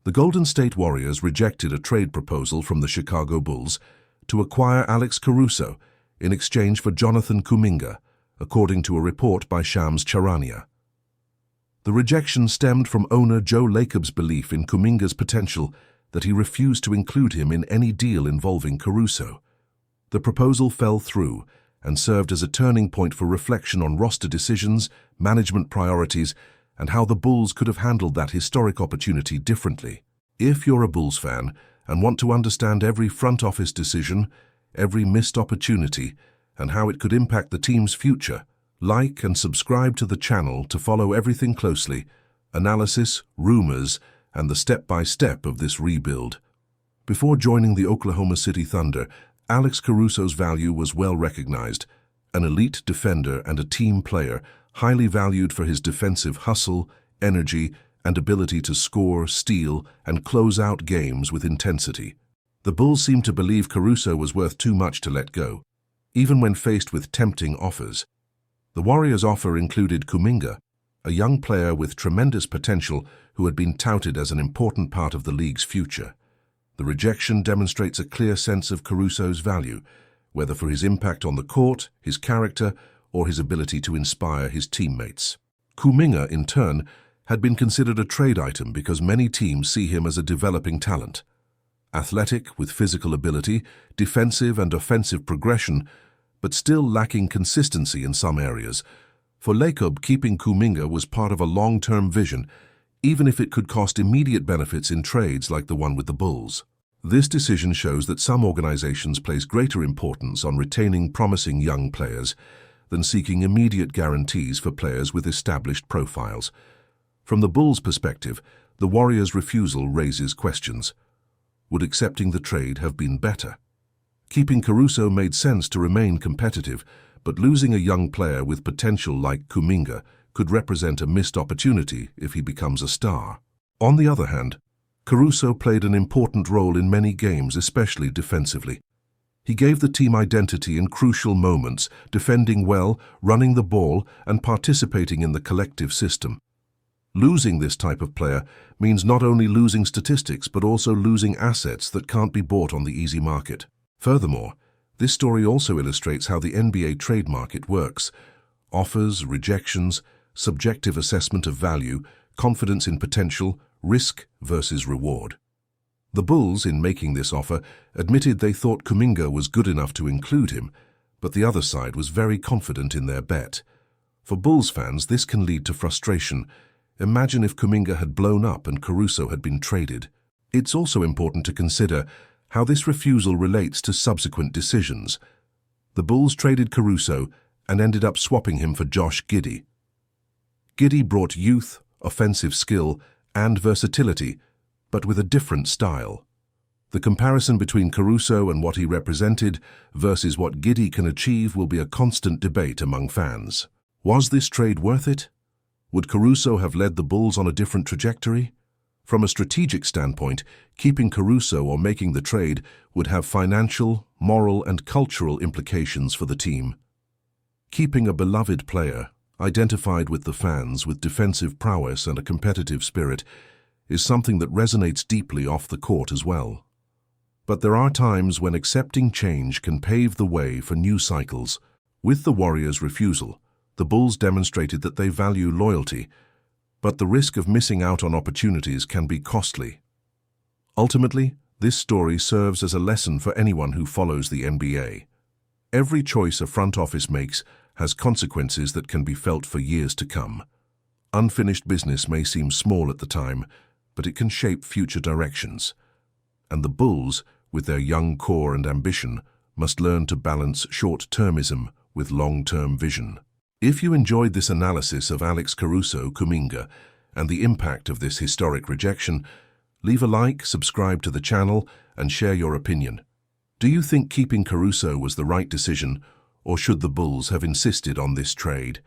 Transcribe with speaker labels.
Speaker 1: The Golden State Warriors rejected a trade proposal from the Chicago Bulls to acquire Alex Caruso in exchange for Jonathan Kuminga, according to a report by Shams Charania. The rejection stemmed from owner Joe Lacob's belief in Kuminga's potential that he refused to include him in any deal involving Caruso. The proposal fell through and served as a turning point for reflection on roster decisions, management priorities, and how the Bulls could have handled that historic opportunity differently. If you're a Bulls fan and want to understand every front office decision, every missed opportunity, and how it could impact the team's future, like and subscribe to the channel to follow everything closely, analysis, rumors, and the step-by-step of this rebuild. Before joining the Oklahoma City Thunder, Alex Caruso's value was well recognized, an elite defender and a team player, highly valued for his defensive hustle, energy, and ability to score, steal, and close out games with intensity. The Bulls seemed to believe Caruso was worth too much to let go, even when faced with tempting offers. The Warriors' offer included Kuminga, a young player with tremendous potential who had been touted as an important part of the league's future. The rejection demonstrates a clear sense of Caruso's value, whether for his impact on the court, his character, or his ability to inspire his teammates. Kuminga, in turn, had been considered a trade item because many teams see him as a developing talent. Athletic, with physical ability, defensive and offensive progression, but still lacking consistency in some areas. For Lacob, keeping Kuminga was part of a long-term vision, even if it could cost immediate benefits in trades like the one with the Bulls. This decision shows that some organizations place greater importance on retaining promising young players than seeking immediate guarantees for players with established profiles. From the Bulls' perspective, the Warriors' refusal raises questions. Would accepting the trade have been better? Keeping Caruso made sense to remain competitive, but losing a young player with potential like Kuminga could represent a missed opportunity if he becomes a star. On the other hand, Caruso played an important role in many games, especially defensively. He gave the team identity in crucial moments, defending well, running the ball, and participating in the collective system. Losing this type of player means not only losing statistics but also losing assets that can't be bought on the easy market. Furthermore, this story also illustrates how the NBA trade market works. Offers, rejections, subjective assessment of value, confidence in potential, risk versus reward. The Bulls, in making this offer, admitted they thought Kuminga was good enough to include him, but the other side was very confident in their bet. For Bulls fans, this can lead to frustration. Imagine if Kuminga had blown up and Caruso had been traded. It's also important to consider how this refusal relates to subsequent decisions. The Bulls traded Caruso and ended up swapping him for Josh Giddey. Giddey brought youth, offensive skill, and versatility, but with a different style. The comparison between Caruso and what he represented versus what Giddey can achieve will be a constant debate among fans. Was this trade worth it? Would Caruso have led the Bulls on a different trajectory? From a strategic standpoint, keeping Caruso or making the trade would have financial, moral, and cultural implications for the team. Keeping a beloved player, identified with the fans with defensive prowess and a competitive spirit, is something that resonates deeply off the court as well. But there are times when accepting change can pave the way for new cycles. With the Warriors' refusal, the Bulls demonstrated that they value loyalty, but the risk of missing out on opportunities can be costly. Ultimately, this story serves as a lesson for anyone who follows the NBA. Every choice a front office makes has consequences that can be felt for years to come. Unfinished business may seem small at the time, but it can shape future directions. And the Bulls, with their young core and ambition, must learn to balance short-termism with long-term vision. If you enjoyed this analysis of Alex Caruso Kuminga and the impact of this historic rejection, leave a like, subscribe to the channel, and share your opinion. Do you think keeping Caruso was the right decision, or should the Bulls have insisted on this trade?